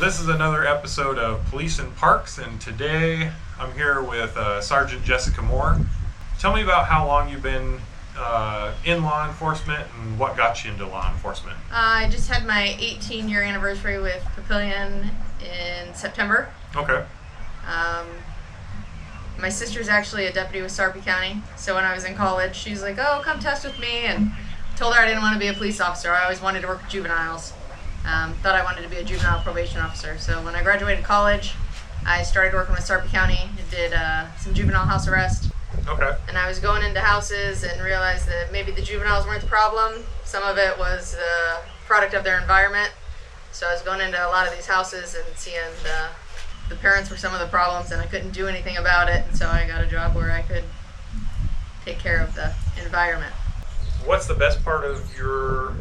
this is another episode of Police and Parks, and today I'm here with Sergeant Jessica Moore. Tell me about how long you've been in law enforcement and what got you into law enforcement. I just had my 18-year anniversary with Papillion in September. Okay. My sister's actually a deputy with Sarpy County, so when I was in college, she's like, "Oh, come test with me," and told her I didn't want to be a police officer. I always wanted to work with juveniles. Thought I wanted to be a juvenile probation officer. So when I graduated college, I started working with Sarpy County. Did some juvenile house arrest. Okay. And I was going into houses and realized that maybe the juveniles weren't the problem. Some of it was the product of their environment. So I was going into a lot of these houses and seeing the parents were some of the problems, and I couldn't do anything about it. And so I got a job where I could take care of the environment. What's the best part of your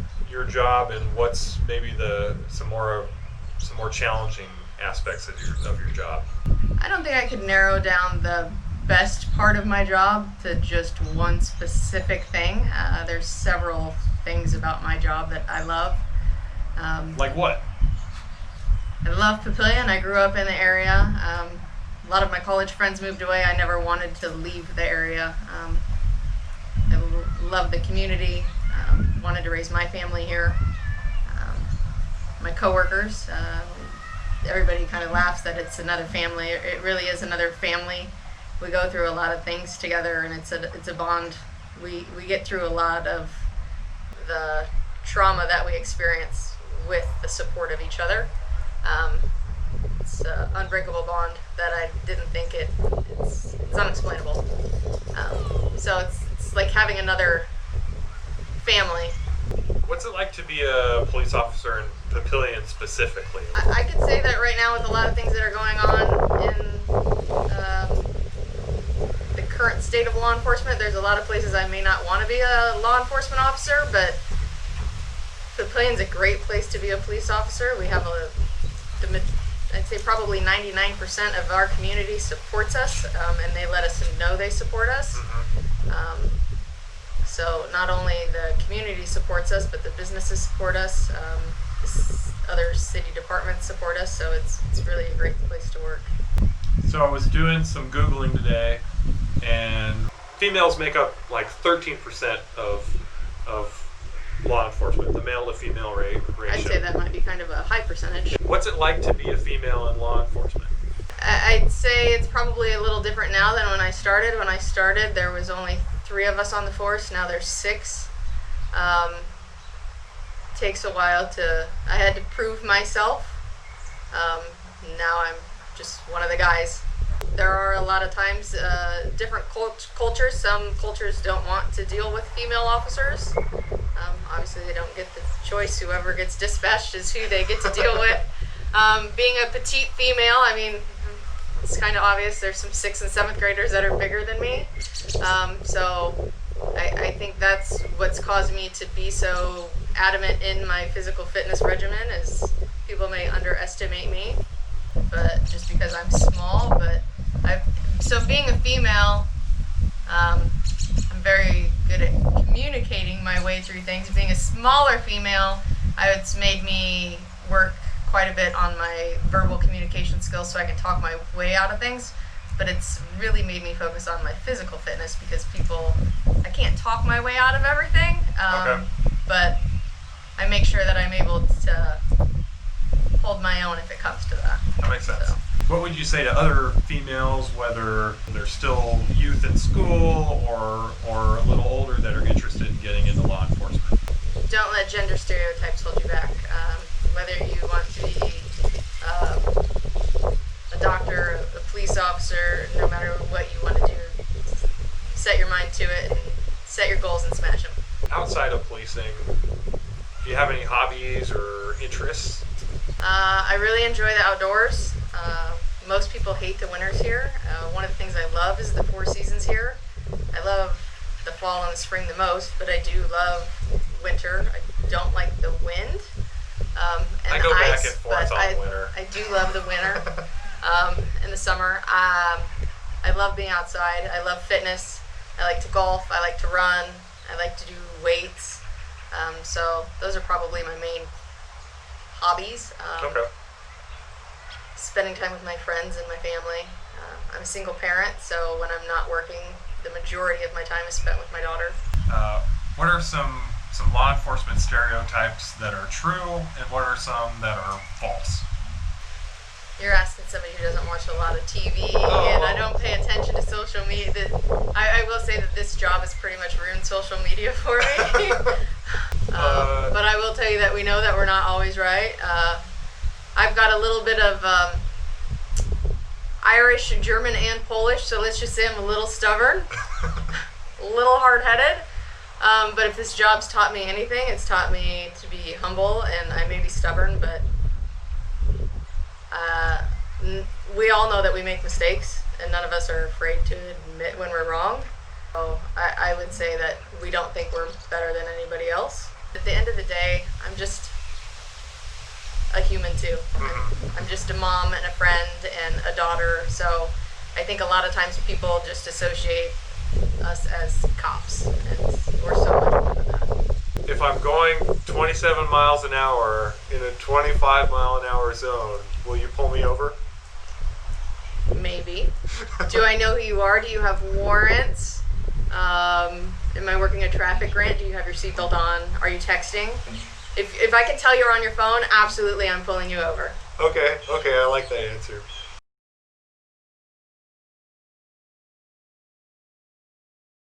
job, and what's maybe some more challenging aspects of your job? I don't think I could narrow down the best part of my job to just one specific thing. There's several things about my job that I love. Like what? I love Papillion. I grew up in the area. A lot of my college friends moved away. I never wanted to leave the area. I love the community. Wanted to raise my family here. My coworkers, everybody kind of laughs that it's another family. It really is another family. We go through a lot of things together, and it's a bond. We get through a lot of the trauma that we experience with the support of each other. It's an unbreakable bond that I didn't think it's unexplainable. So it's like having another family. What's it like to be a police officer in Papillion specifically? I could say that right now with a lot of things that are going on in the current state of law enforcement, there's a lot of places I may not want to be a law enforcement officer, but Papillion's a great place to be a police officer. We have I'd say probably 99% of our community supports us, and they let us know they support us. Mm-hmm. So not only the community supports us, but the businesses support us. Other city departments support us, so it's really a great place to work. So I was doing some Googling today, and females make up like 13% of law enforcement, the male to female ratio. I'd say that might be kind of a high percentage. What's it like to be a female in law enforcement? I'd say it's probably a little different now than when I started. When I started, there was only 3 of us on the force. Now there's 6. Takes a while I had to prove myself. Now I'm just one of the guys. There are a lot of times different cultures. Some cultures don't want to deal with female officers. Obviously they don't get the choice. Whoever gets dispatched is who they get to deal with. Being a petite female, I mean, it's kind of obvious. There's some 6th and 7th graders that are bigger than me. So I think that's what's caused me to be so adamant in my physical fitness regimen, is people may underestimate me, but just because I'm small. But so being a female, I'm very good at communicating my way through things. Being a smaller female, it's made me work quite a bit on my verbal communication skills so I can talk my way out of things. But it's really made me focus on my physical fitness, because I can't talk my way out of everything. Okay. But I make sure that I'm able to hold my own if it comes to that. That makes sense. So. What would you say to other females, whether they're still youth in school or a little older, that are interested in getting into law enforcement? Don't let gender stereotypes hold you back. Whether you want to be a doctor, a police officer, no matter what you want to do, set your mind to it and set your goals and smash them. Outside of policing, do you have any hobbies or interests? I really enjoy the outdoors. Most people hate the winters here. One of the things I love is the 4 seasons here. I love the fall and the spring the most, but I do love winter. I don't like the wind and I the go ice, back and forth on winter. I do love the winter. In the summer, I love being outside. I love fitness. I like to golf. I like to run. I like to do weights. So those are probably my main hobbies. Okay. spending time with my friends and my family. I'm a single parent, so when I'm not working, the majority of my time is spent with my daughter. What are some law enforcement stereotypes that are true, and what are some that are false? You're asking somebody who doesn't watch a lot of TV, and I don't pay attention to social media. I will say that this job has pretty much ruined social media for me. But I will tell you that we know that we're not always right. I've got a little bit of Irish, German, and Polish, so let's just say I'm a little stubborn, a little hard-headed. But if this job's taught me anything, it's taught me to be humble, and I may be stubborn, but we all know that we make mistakes, and none of us are afraid to admit when we're wrong. So I would say that we don't think we're better than anybody else. At the end of the day, I'm just a human too. I'm just a mom and a friend and a daughter, so I think a lot of times people just associate us as cops, and we're so much more than that. If I'm going 27 miles an hour in a 25 mile an hour zone, will you pull me over? Maybe. Do I know who you are? Do you have warrants? Am I working a traffic grant? Do you have your seatbelt on? Are you texting? If I can tell you're on your phone, absolutely I'm pulling you over. Okay, I like that answer.